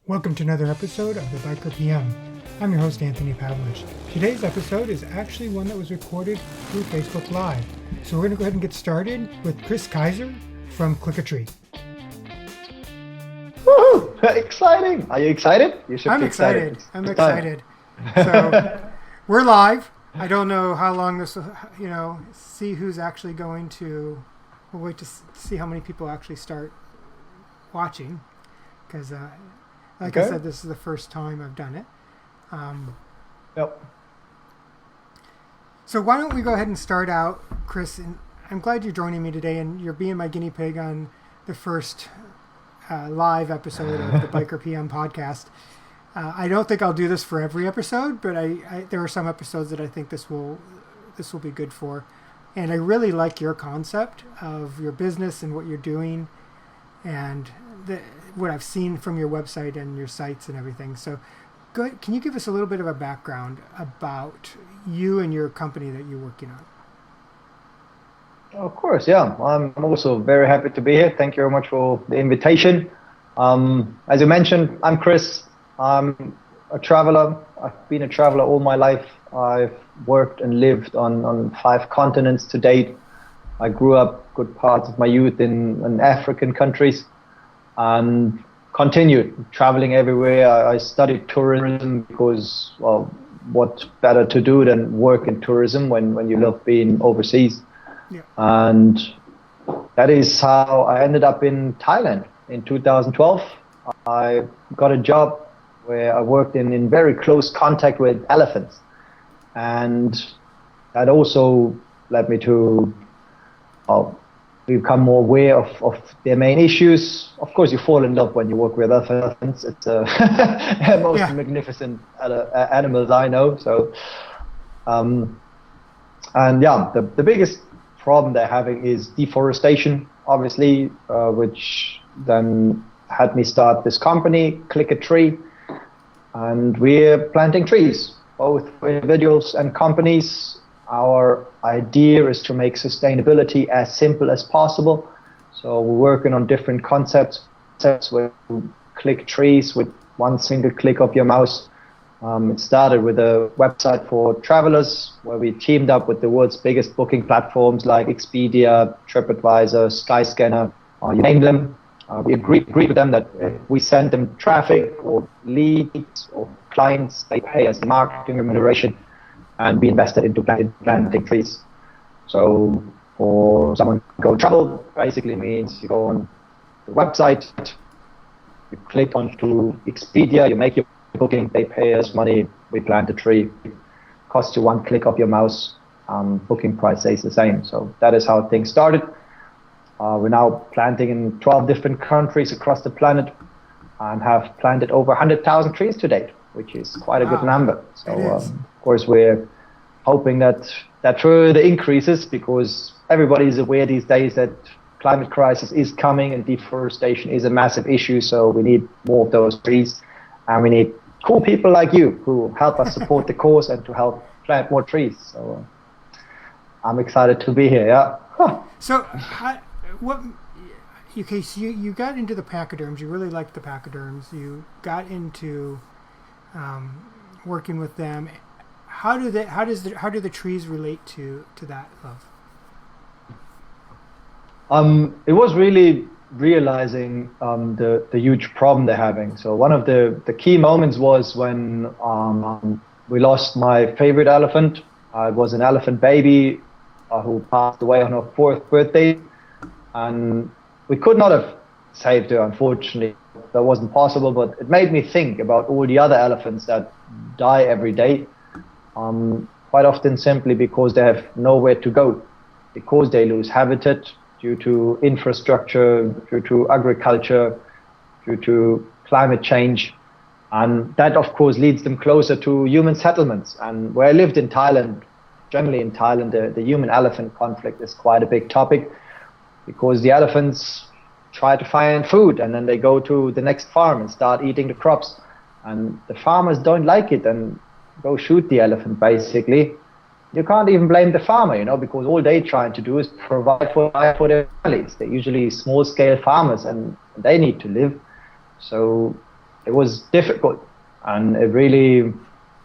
Welcome to another episode of the Biker PM. I'm your host, Anthony Pavelich. Today's episode is actually one that was recorded through Facebook Live. So we're going to go ahead and get started with Kaiser from Click a Tree. Woohoo! Exciting! Are you excited? You should I'm be excited. I'm excited. So we're live. I don't know how long this will, see who's actually going to, we'll wait to see how many people actually start watching. Because, I said, this is the first time I've done it. Yep. So why don't we go ahead and start out, Chris? And I'm glad you're joining me today, and you're being my guinea pig on the first live episode of the Biker PM podcast. I don't think I'll do this for every episode, but there are some episodes that I think this will be good for. And I really like your concept of your business and what you're doing, and what I've seen from your website and your sites and everything. So go ahead, can you give us a little bit of a background about you and your company that you're working on? Of course, yeah. I'm also very happy to be here. Thank you very much for the invitation. As you mentioned, I'm Chris. I'm a traveler. I've been a traveler all my life. I've worked and lived on 5 continents to date. I grew up good parts of my youth in African countries and continued traveling everywhere. I studied tourism because, well, what better to do than work in tourism when you love being overseas? Yeah. And that is how I ended up in Thailand in 2012. I got a job where I worked in very close contact with elephants. And that also led me to become more aware of their main issues. Of course, you fall in love when you work with elephants. It's the most magnificent animals I know. So, the biggest problem they're having is deforestation, obviously, which then had me start this company, Click a Tree, and we're planting trees, both for individuals and companies. Our idea is to make sustainability as simple as possible. So we're working on different concepts where you click trees with one single click of your mouse. It started with a website for travelers where we teamed up with the world's biggest booking platforms like Expedia, TripAdvisor, Skyscanner, you name them. We agreed with them that if we send them traffic or leads or clients, they pay us marketing remuneration, and be invested into planting trees. So for someone to go travel, basically means you go on the website, you click onto Expedia, you make your booking, they pay us money, we plant a tree. Costs you one click of your mouse, booking price stays the same. So that is how things started. We're now planting in 12 different countries across the planet and have planted over 100,000 trees to date, which is quite a good number. So, of course, we're hoping that further increases because everybody is aware these days that climate crisis is coming and deforestation is a massive issue. So we need more of those trees, and we need cool people like you who help us support the cause and to help plant more trees. So I'm excited to be here. Yeah. Huh. So, so you got into the pachyderms. You really liked the pachyderms. You got into working with them. How do the trees relate to that love? It was really realizing the huge problem they're having. So one of the key moments was when we lost my favorite elephant. It was an elephant baby who passed away on her 4th birthday, and we could not have saved her, unfortunately. That wasn't possible, but it made me think about all the other elephants that die every day, quite often simply because they have nowhere to go, because they lose habitat due to infrastructure, due to agriculture, due to climate change. And that, of course, leads them closer to human settlements. And where I lived in Thailand, generally in Thailand, the human-elephant conflict is quite a big topic, because the elephants try to find food and then they go to the next farm and start eating the crops, and the farmers don't like it and go shoot the elephant. Basically, you can't even blame the farmer, because all they're trying to do is provide for their families. They're usually small scale farmers and they need to live. So it was difficult, and it really,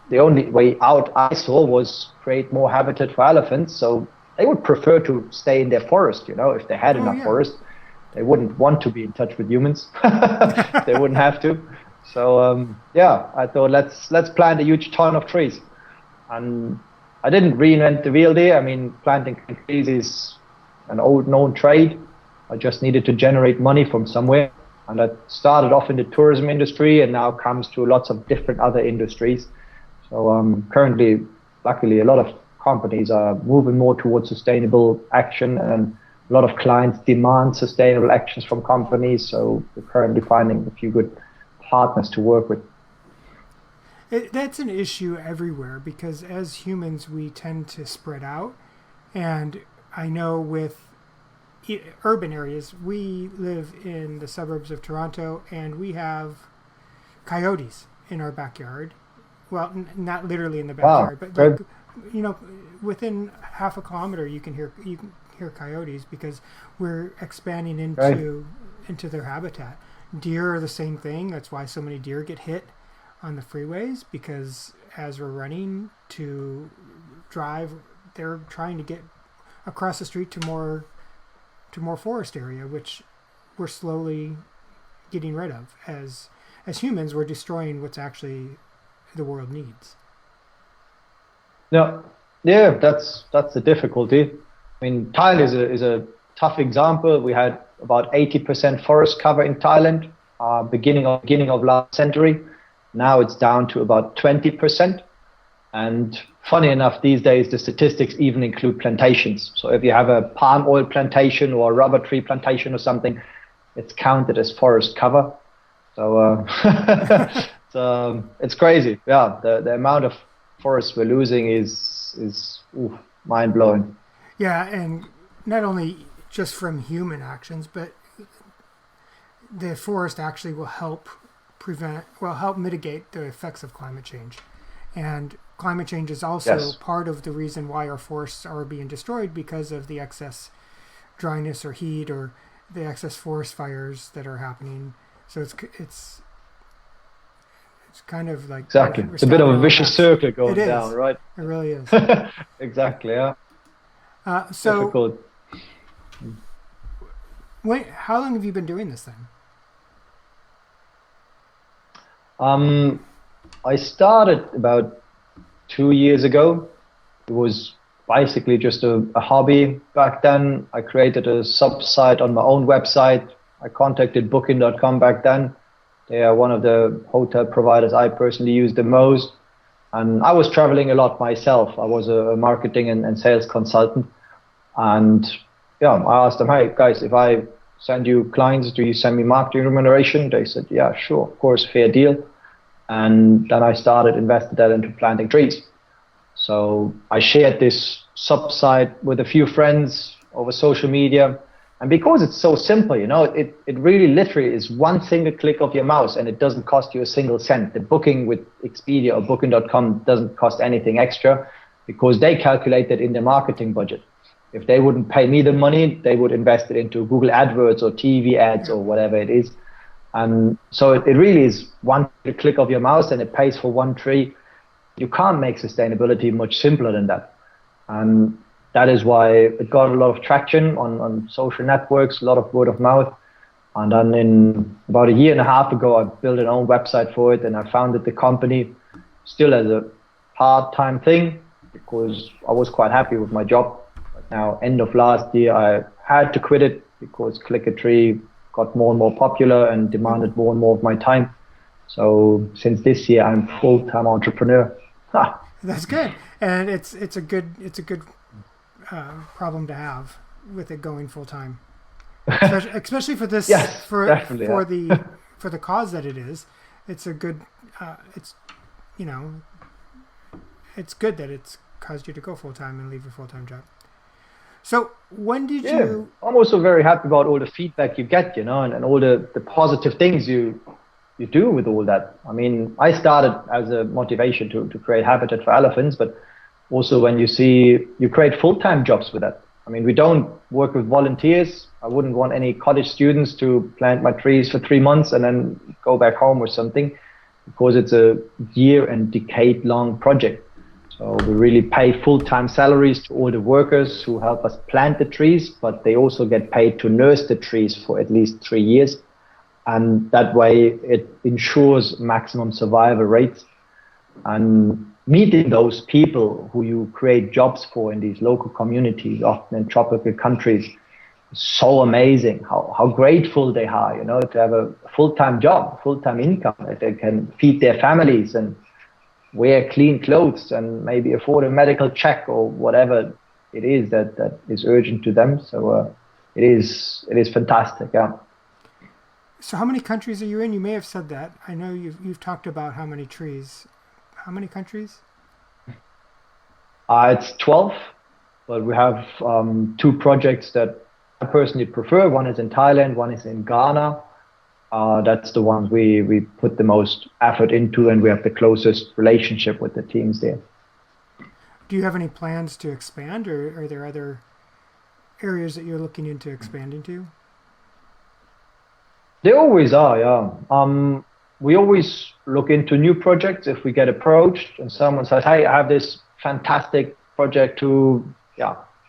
the only way out I saw was create more habitat for elephants. So they would prefer to stay in their forest, if they had enough forest. They wouldn't want to be in touch with humans. They wouldn't have to. So I thought let's plant a huge ton of trees. And I didn't reinvent the wheel there. I mean, planting trees is an old known trade. I just needed to generate money from somewhere. And I started off in the tourism industry and now comes to lots of different other industries. So currently, luckily, a lot of companies are moving more towards sustainable action, and a lot of clients demand sustainable actions from companies. So we're currently finding a few good partners to work with. That's an issue everywhere, because as humans, we tend to spread out. And I know with urban areas, we live in the suburbs of Toronto, and we have coyotes in our backyard. Well, not literally in the backyard, but like, within half a kilometer, you can hear coyotes, because we're expanding into their habitat. Deer are the same thing. That's why so many deer get hit on the freeways, because as we're running to drive, they're trying to get across the street to more forest area, which we're slowly getting rid of. As humans, we're destroying what's actually the world needs. Yeah, that's the difficulty. I mean, Thailand is a tough example. We had about 80% forest cover in Thailand, beginning of last century. Now it's down to about 20%. And funny enough, these days the statistics even include plantations. So if you have a palm oil plantation or a rubber tree plantation or something, it's counted as forest cover. So it's crazy. Yeah, the amount of forests we're losing is mind blowing. Yeah, and not only just from human actions, but the forest actually will help mitigate the effects of climate change. And climate change is also part of the reason why our forests are being destroyed, because of the excess dryness or heat, or the excess forest fires that are happening. So it's kind of like exactly. It's a bit of a vicious circle going down, right? It really is. Exactly. Yeah. So difficult. How long have you been doing this then? I started about 2 years ago. It was basically just a hobby back then. I created a sub-site on my own website. I contacted Booking.com back then. They are one of the hotel providers I personally use the most. And I was traveling a lot myself. I was a marketing and sales consultant. And I asked them, hey guys, if I send you clients, do you send me marketing remuneration? They said, yeah, sure, of course, fair deal. And then I invested that into planting trees. So I shared this sub-site with a few friends over social media. And because it's so simple, it really literally is one single click of your mouse, and it doesn't cost you a single cent. The booking with Expedia or Booking.com doesn't cost anything extra, because they calculate that in their marketing budget. If they wouldn't pay me the money, they would invest it into Google AdWords or TV ads or whatever it is. And so it really is one click of your mouse, and it pays for one tree. You can't make sustainability much simpler than that. And that is why it got a lot of traction on social networks, a lot of word of mouth. And then in about a year and a half ago, I built an own website for it, and I founded the company still as a part-time thing, because I was quite happy with my job. But now, end of last year, I had to quit it because Click a Tree got more and more popular and demanded more and more of my time. So since this year, I'm full-time entrepreneur. That's good, and it's a good problem to have with it going full-time, especially for this. Yes, for definitely, for the cause that it is. It's a good. It's good that it's caused you to go full-time and leave your full-time job. So when did you... I'm also very happy about all the feedback you get, and all the positive things you do with all that. I mean, I started as a motivation to create habitat for elephants, but also when you see you create full-time jobs with that. I mean, we don't work with volunteers. I wouldn't want any college students to plant my trees for 3 months and then go back home or something, because it's a year and decade long project. So we really pay full-time salaries to all the workers who help us plant the trees, but they also get paid to nurse the trees for at least 3 years. And that way it ensures maximum survival rates. And meeting those people who you create jobs for in these local communities, often in tropical countries, is so amazing how grateful they are, to have a full-time job, full-time income, that they can feed their families and wear clean clothes and maybe afford a medical check or whatever it is that is urgent to them. So it is fantastic. Yeah. So how many countries are you in? You may have said that. I know you've talked about how many trees. How many countries? It's 12, but we have 2 projects that I personally prefer. One is in Thailand, one is in Ghana. That's the ones we put the most effort into, and we have the closest relationship with the teams there. Do you have any plans to expand, or are there other areas that you're looking into expanding to? There always are, yeah. We always look into new projects if we get approached and someone says, hey, I have this fantastic project to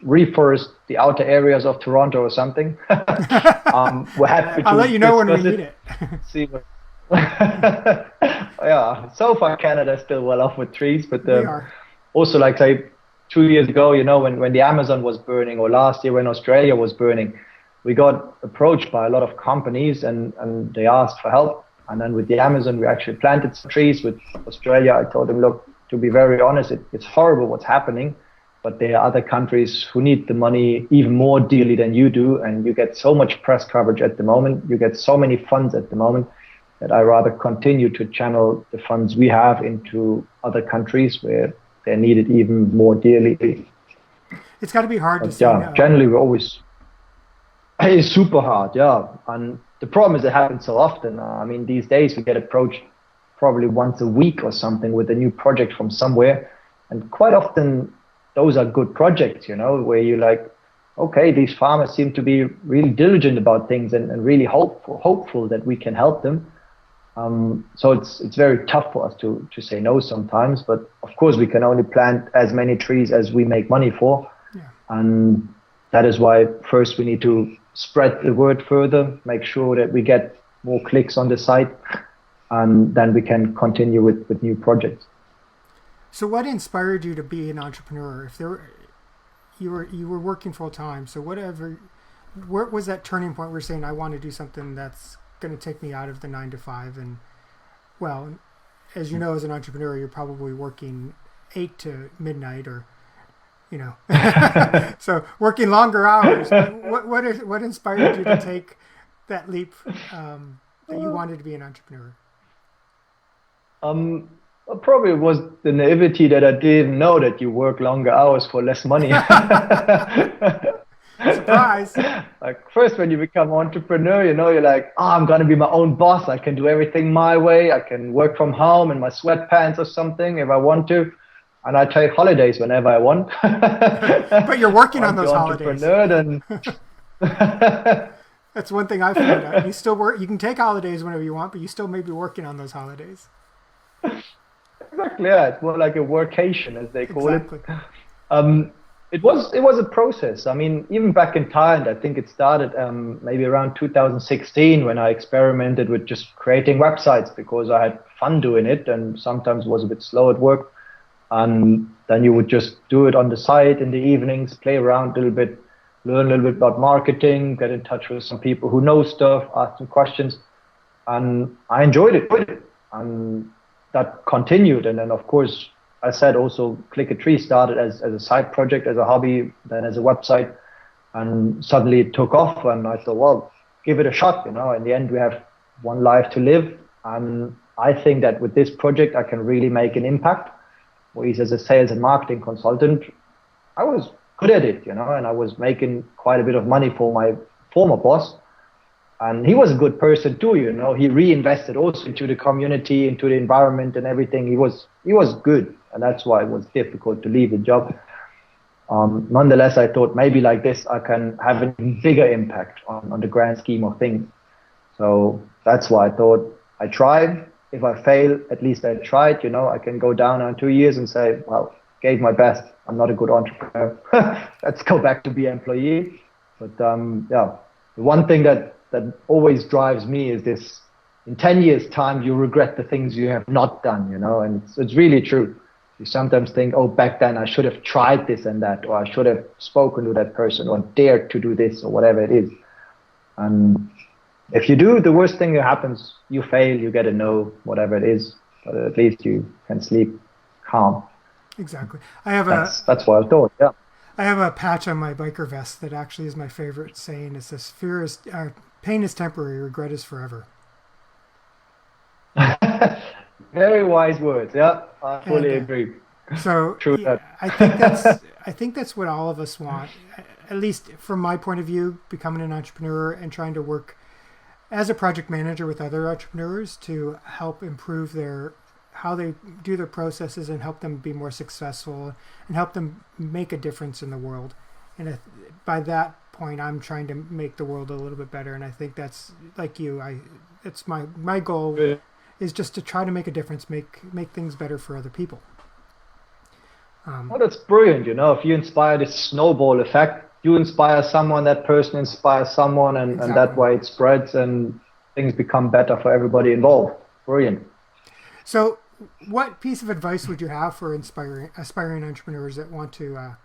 reforest the outer areas of Toronto or something. We're happy to I'll let you know when we discuss need it. See what yeah, so far Canada's still well off with trees, but We are. also, like, say 2 years ago, when the Amazon was burning, or last year when Australia was burning, we got approached by a lot of companies and they asked for help. And then with the Amazon, we actually planted some trees. With Australia, I told them, look, to be very honest, it's horrible what's happening, but there are other countries who need the money even more dearly than you do. And you get so much press coverage at the moment. You get so many funds at the moment that I rather continue to channel the funds we have into other countries where they're needed even more dearly. It's got to be hard to say no. Generally, it's super hard, yeah. And the problem is it happens so often. I mean, these days we get approached probably once a week or something with a new project from somewhere. And quite often those are good projects, where you're like, okay, these farmers seem to be really diligent about things and really hopeful that we can help them. So it's very tough for us to say no sometimes. But of course, we can only plant as many trees as we make money for. Yeah. And that is why first we need to spread the word further, make sure that we get more clicks on the site, and then we can continue with new projects. So what inspired you to be an entrepreneur? You were working full time, so where was that turning point where you're saying, I want to do something that's going to take me out of the 9 to 5? And well, as you know, as an entrepreneur, you're probably working 8 to midnight, or so working longer hours. What inspired you to take that leap, that you wanted to be an entrepreneur? Probably it was the naivety that I didn't know that you work longer hours for less money. Surprise! Like, first when you become an entrepreneur, you're like, I'm gonna be my own boss. I can do everything my way. I can work from home in my sweatpants or something if I want to. And I take holidays whenever I want. But you're working on those holidays. Then That's one thing I found out. You still work. You can take holidays whenever you want, but you still may be working on those holidays. Exactly. Yeah, it's more like a workation, as they call Exactly. it. It was a process. I mean, even back in Thailand, I think it started maybe around 2016 when I experimented with just creating websites because I had fun doing it, and sometimes was a bit slow at work. And then you would just do it on the side in the evenings, play around a little bit, learn a little bit about marketing, get in touch with some people who know stuff, ask them questions. And I enjoyed it. And that continued. And then, of course, I said also Click a Tree started as a side project, as a hobby, then as a website. And suddenly it took off. And I thought, well, give it a shot. In the end, we have one life to live. And I think that with this project, I can really make an impact. Whereas as a sales and marketing consultant, I was good at it, and I was making quite a bit of money for my former boss. And he was a good person too, he reinvested also into the community, into the environment and everything. He was good. And that's why it was difficult to leave the job. Nonetheless, I thought maybe like this, I can have a bigger impact on the grand scheme of things. So that's why I thought I tried. If I fail, at least I tried. I can go down on 2 years and say, well, gave my best. I'm not a good entrepreneur. Let's go back to be employee. But yeah, the one thing that always drives me is this: in 10 years' time, you regret the things you have not done. And it's really true. You sometimes think, oh, back then I should have tried this and that, or I should have spoken to that person, or dared to do this, or whatever it is. And if you do, the worst thing that happens, you fail, you get a no, whatever it is, but at least you can sleep calm. Exactly. That's what I thought, yeah. I have a patch on my biker vest that actually is my favorite saying. It's this: pain is temporary, regret is forever. Very wise words, yeah. I fully agree. So True yeah, that. I think that's what all of us want, at least from my point of view, becoming an entrepreneur and trying to work as a project manager with other entrepreneurs to help improve how they do their processes and help them be more successful and help them make a difference in the world. And by that point, I'm trying to make the world a little bit better. And I think that's like you. It's my goal is just to try to make a difference, make things better for other people. Well, that's brilliant. If you inspire this snowball effect, you inspire someone, that person inspires someone, and that way it spreads and things become better for everybody involved. Brilliant. So what piece of advice would you have for aspiring entrepreneurs that want to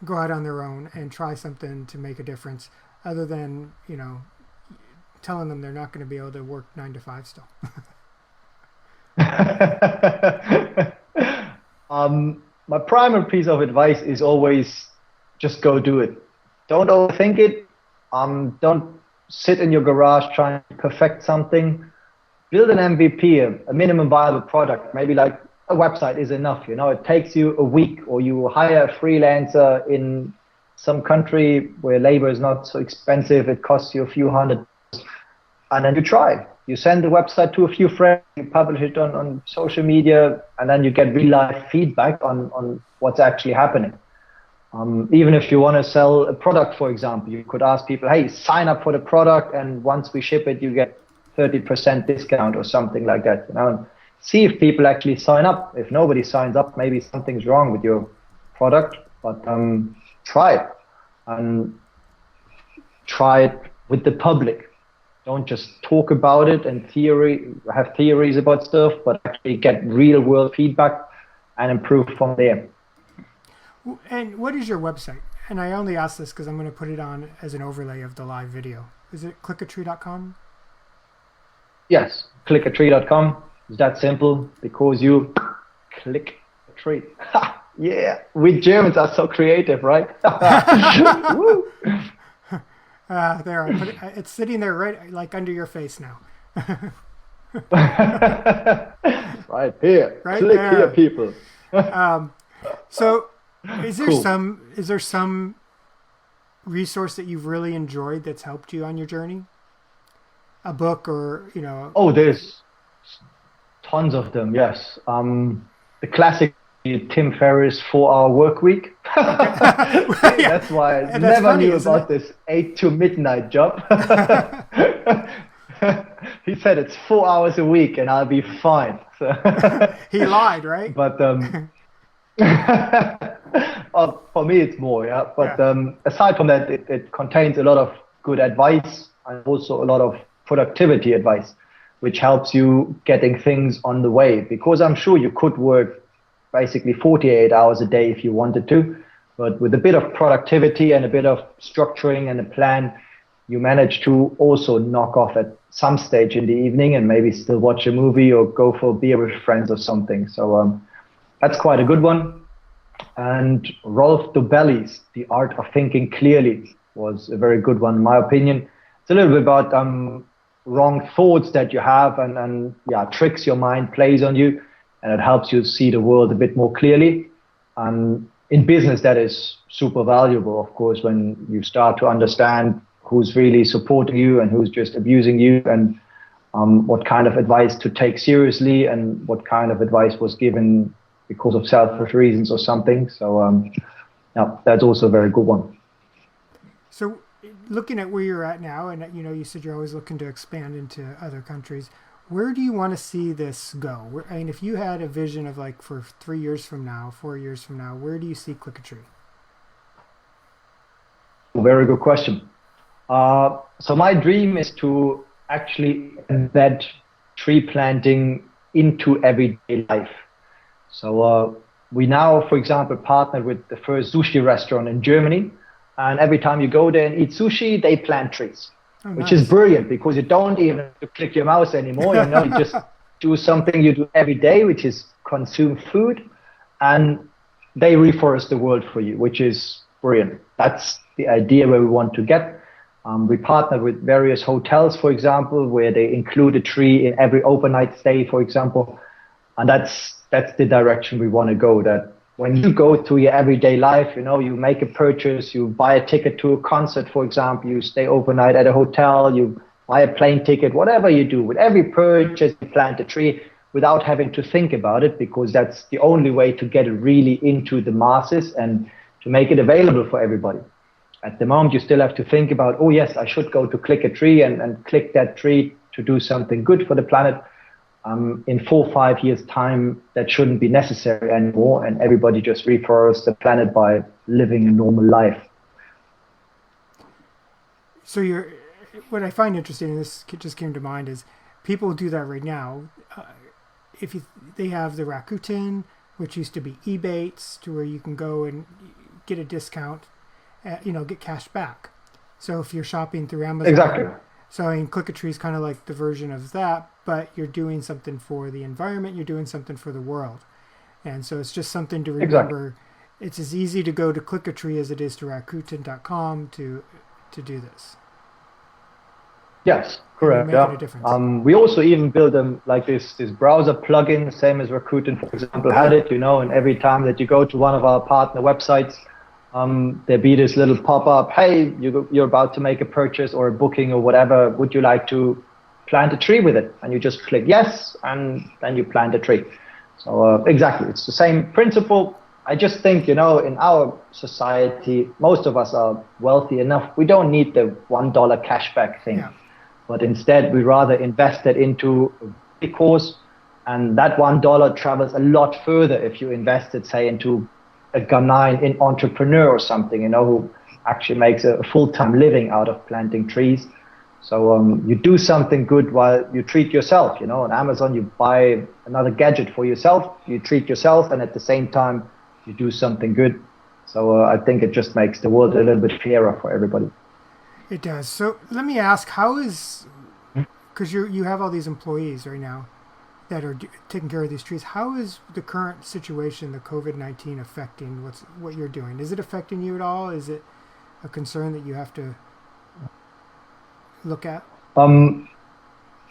go out on their own and try something to make a difference, other than, telling them they're not going to be able to work 9 to 5 still? My primary piece of advice is always just go do it. Don't overthink it. Don't sit in your garage trying to perfect something. Build an MVP, a minimum viable product. Maybe like a website is enough. It takes you a week, or you hire a freelancer in some country where labor is not so expensive. It costs you a few $100, and then you try. You send the website to a few friends, you publish it on social media, and then you get real life feedback on what's actually happening. Even if you want to sell a product, for example, you could ask people, hey, sign up for the product, and once we ship it, you get 30% discount or something like that. And see if people actually sign up. If nobody signs up, maybe something's wrong with your product, but try it. And try it with the public. Don't just talk about it and have theories about stuff, but actually get real world feedback and improve from there. And what is your website? And I only ask this because I'm going to put it on as an overlay of the live video. Is it clickatree.com? Yes, clickatree.com. It's that simple, because you click a tree. Yeah, we Germans are so creative, right? Woo. There, I put it, it's sitting there right like under your face now. Right here. Right click there. Here, people. So is there Cool. some resource that you've really enjoyed that's helped you on your journey? A book, or Oh, there's tons of them, yes. The classic Tim Ferriss 4-hour work week. That's why I never knew about this 8 to midnight job. He said it's 4 hours a week and I'll be fine. So he lied, right? But for me it's more, yeah. But aside from that, it contains a lot of good advice and also a lot of productivity advice, which helps you getting things on the way. Because I'm sure you could work basically 48 hours a day if you wanted to, but with a bit of productivity and a bit of structuring and a plan, you manage to also knock off at some stage in the evening and maybe still watch a movie or go for a beer with friends or something. So that's quite a good one. And Rolf Dobelli's The Art of Thinking Clearly was a very good one, in my opinion. It's a little bit about wrong thoughts that you have and tricks your mind plays on you, and it helps you see the world a bit more clearly. In business, that is super valuable, of course, when you start to understand who's really supporting you and who's just abusing you, and what kind of advice to take seriously and what kind of advice was given because of selfish reasons or something. So Yeah, that's also a very good one. So, looking at where you're at now, and you said you're always looking to expand into other countries. Where do you want to see this go? I mean, if you had a vision of like for 3 years from now, 4 years from now, where do you see Click-a-Tree? Very good question. So my dream is to actually embed tree planting into everyday life. So we now, for example, partnered with the first sushi restaurant in Germany. And every time you go there and eat sushi, they plant trees, which is brilliant because you don't even have to click your mouse anymore. You just do something you do every day, which is consume food, and they reforest the world for you, which is brilliant. That's the idea where we want to get. We partner with various hotels, for example, where they include a tree in every overnight stay, for example. And that's the direction we want to go. That when you go through your everyday life, you make a purchase, you buy a ticket to a concert, for example, you stay overnight at a hotel, you buy a plane ticket, whatever you do, with every purchase, you plant a tree without having to think about it, because that's the only way to get it really into the masses and to make it available for everybody. At the moment, you still have to think about, oh yes, I should go to Click-a-Tree and click that tree to do something good for the planet. In 4 or 5 years' time, that shouldn't be necessary anymore, and everybody just reforests the planet by living a normal life. So what I find interesting, and this just came to mind, is people do that right now. They have the Rakuten, which used to be Ebates, to where you can go and get a discount, get cash back. So if you're shopping through Amazon, exactly. So I mean, Click-a-Tree is kind of like the version of that, but you're doing something for the environment, you're doing something for the world. And so it's just something to remember. Exactly. It's as easy to go to Click-a-Tree as it is to Rakuten.com to do this. Yes, correct. Yeah. We also even build them like this browser plugin, same as Rakuten, for example, had it, and every time that you go to one of our partner websites, there'll be this little pop-up, hey, you're about to make a purchase or a booking or whatever, would you like to plant a tree with it? And you just click yes, and then you plant a tree. So exactly, it's the same principle. I just think, in our society, most of us are wealthy enough. We don't need the $1 cashback thing. Yeah. But instead, we rather invest it into a big cause, and that $1 travels a lot further if you invest it, say, into a Ghanaian entrepreneur or something, who actually makes a full-time living out of planting trees. So you do something good while you treat yourself. On Amazon, you buy another gadget for yourself, you treat yourself, and at the same time, you do something good. So I think it just makes the world a little bit fairer for everybody. It does. So let me ask, because you have all these employees right now that are taking care of these trees, how is the current situation, the COVID-19, affecting what you're doing? Is it affecting you at all? Is it a concern that you have to look at?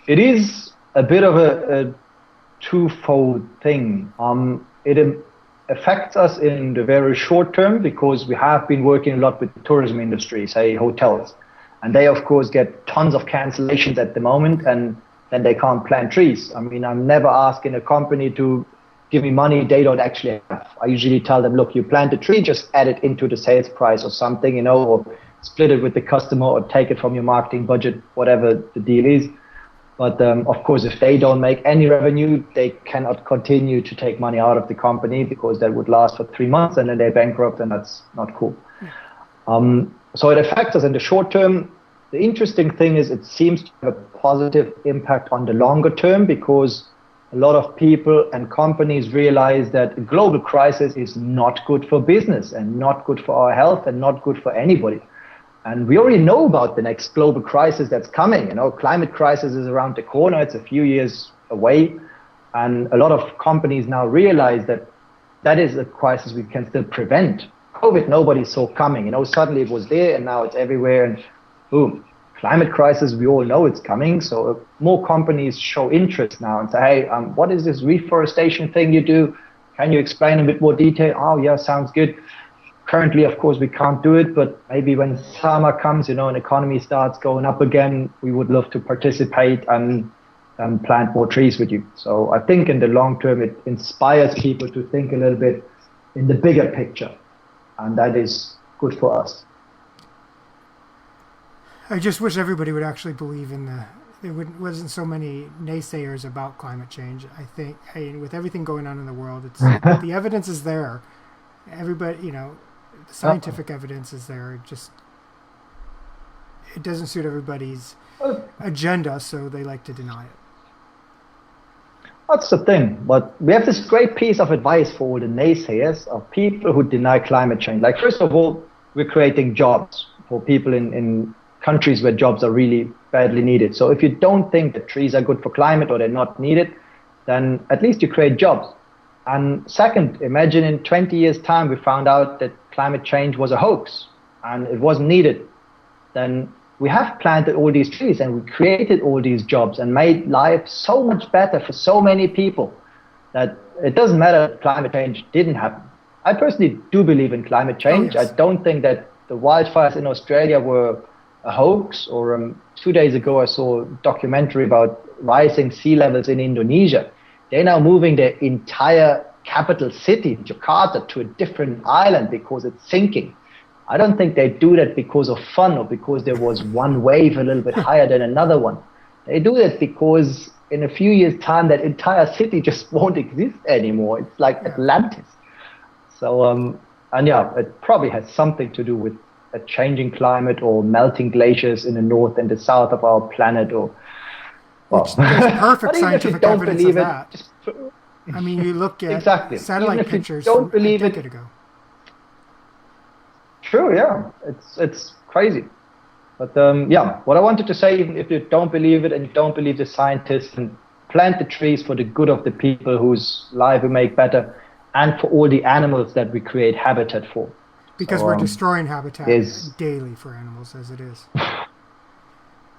It is a bit of a twofold thing. It affects us in the very short term because we have been working a lot with the tourism industry, say hotels. And they, of course, get tons of cancellations at the moment, and then they can't plant trees. I mean, I'm never asking a company to give me money they don't actually have. I usually tell them, look, you plant a tree, just add it into the sales price or something, or split it with the customer or take it from your marketing budget, whatever the deal is. But of course, if they don't make any revenue, they cannot continue to take money out of the company because that would last for 3 months and then they bankrupt, and that's not cool. So it affects us in the short term. The interesting thing is it seems to have a positive impact on the longer term because a lot of people and companies realize that a global crisis is not good for business and not good for our health and not good for anybody. And we already know about the next global crisis that's coming. Climate crisis is around the corner. It's a few years away. And a lot of companies now realize that that is a crisis we can still prevent. COVID, nobody saw coming. Suddenly it was there and now it's everywhere. And boom, climate crisis, we all know it's coming. So more companies show interest now and say, hey, what is this reforestation thing you do? Can you explain in a bit more detail? Oh, yeah, sounds good. Currently, of course, we can't do it, but maybe when summer comes, and economy starts going up again, we would love to participate and plant more trees with you. So I think in the long term, it inspires people to think a little bit in the bigger picture. and that is good for us. I just wish everybody would actually believe in wasn't so many naysayers about climate change. I think with everything going on in the world, it's the evidence is there. Everybody, the scientific evidence is there. It doesn't suit everybody's agenda, so they like to deny it. That's the thing. But we have this great piece of advice for all the naysayers of people who deny climate change. Like, first of all, we're creating jobs for people in countries where jobs are really badly needed. So if you don't think that trees are good for climate or they're not needed, then at least you create jobs. And second, imagine in 20 years' time we found out that climate change was a hoax and it wasn't needed. Then we have planted all these trees and we created all these jobs and made life so much better for so many people that it doesn't matter if climate change didn't happen. I personally do believe in climate change. Oh, yes. I don't think that the wildfires in Australia were a hoax, or 2 days ago I saw a documentary about rising sea levels in Indonesia. They're now moving their entire capital city, Jakarta, to a different island because it's sinking. I don't think they do that because of fun or because there was one wave a little bit higher than another one. They do that because in a few years' time that entire city just won't exist anymore. It's like Atlantis. So, and yeah, it probably has something to do with a changing climate or melting glaciers in the north and the south of our planet, or Which there's perfect scientific evidence of that. I mean, you look at satellite pictures from a decade ago. True, yeah, it's crazy. But yeah, what I wanted to say, even if you don't believe it and you don't believe the scientists, and plant the trees for the good of the people whose life we make better, and for all the animals that we create habitat for. Because we're destroying habitat daily for animals as it is.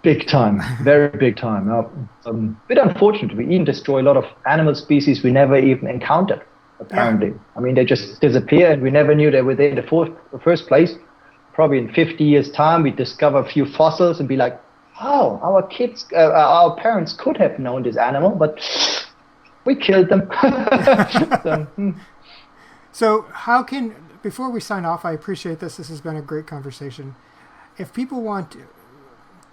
Big time, very big time. A bit unfortunate. We even destroy a lot of animal species we never even encountered, apparently. Yeah. I mean, they just disappear and we never knew they were there in the first place. Probably in 50 years' time, we discover a few fossils and be like, oh, our parents could have known this animal, but we killed them. So before we sign off, I appreciate this. This has been a great conversation. If people want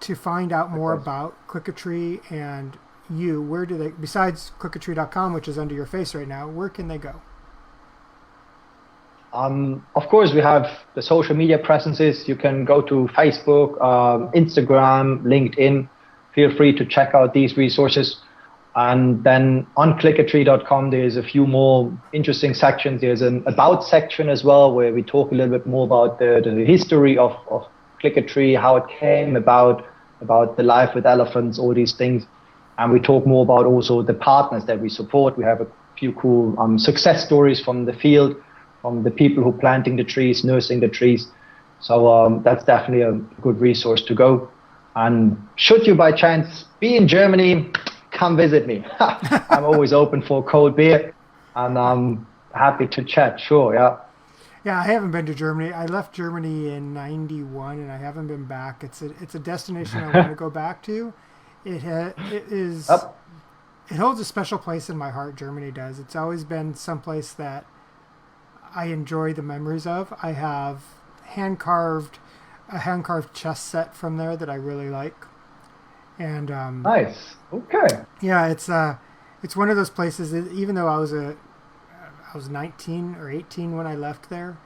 to find out more about Click-a-Tree and you, where do they, besides clickatree.com, which is under your face right now, where can they go? Of course, we have the social media presences. You can go to Facebook, Instagram, LinkedIn. Feel free to check out these resources. And then on clickatree.com, there's a few more interesting sections. There's an about section as well, where we talk a little bit more about the history of Click-a-Tree, how it came about the life with elephants, all these things. And we talk more about also the partners that we support. We have a few cool success stories from the field, from the people who are planting the trees, nursing the trees. So that's definitely a good resource to go. And should you by chance be in Germany, come visit me. I'm always open for a cold beer, and I'm happy to chat. Sure, yeah. Yeah, I haven't been to Germany. I left Germany in '91, and I haven't been back. It's a destination I want to go back to. It holds a special place in my heart. Germany does. It's always been someplace that I enjoy the memories of. I have a hand-carved chess set from there that I really like. And nice. Okay. Yeah, it's one of those places that even though I was 19 or 18 when I left there,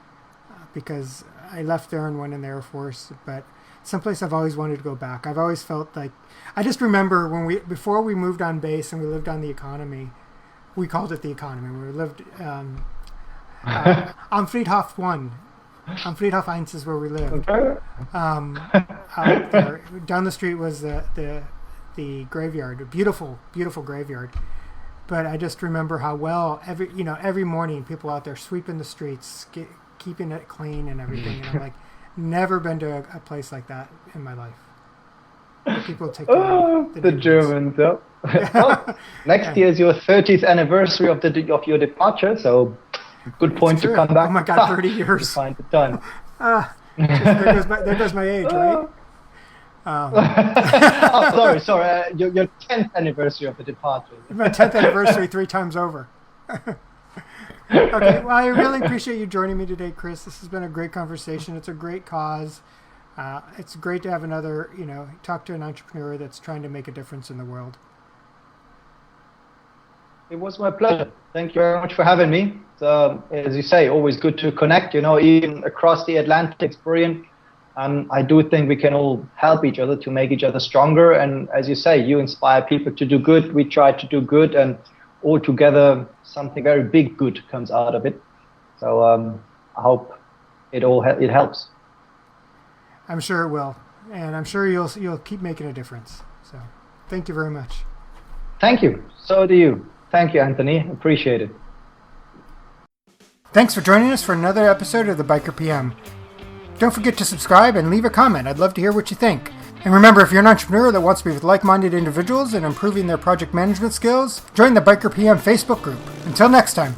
because I left there and went in the Air Force, but someplace I've always wanted to go back. I've always felt like, I just remember before we moved on base and we lived on the Economy, we called it the Economy. We lived on Friedhof 1. On Friedhof 1 is where we lived. Okay. Out there. Down the street was the graveyard, a beautiful, beautiful graveyard. But I just remember how well every morning people out there sweeping the streets, keeping it clean and everything. And I'm like, never been to a place like that in my life. People take care of the Germans. Well, next year is your 30th anniversary of your departure, so good point to come back. Oh my God, 30 years. Find the time. There goes my age, right? Oh, sorry. Your 10th anniversary of the departure. My 10th anniversary 3 times over. Okay, well, I really appreciate you joining me today, Chris. This has been a great conversation. It's a great cause. It's great to have another, talk to an entrepreneur that's trying to make a difference in the world. It was my pleasure. Thank you very much for having me. As you say, always good to connect, even across the Atlantic. It's brilliant. And I do think we can all help each other to make each other stronger. And as you say, you inspire people to do good. We try to do good, and all together, something very big good comes out of it. So I hope it helps. I'm sure it will. And I'm sure you'll keep making a difference. So thank you very much. Thank you. So do you. Thank you, Anthony. Appreciate it. Thanks for joining us for another episode of the Biker PM. Don't forget to subscribe and leave a comment. I'd love to hear what you think. And remember, if you're an entrepreneur that wants to be with like-minded individuals and improving their project management skills, join the Biker PM Facebook group. Until next time.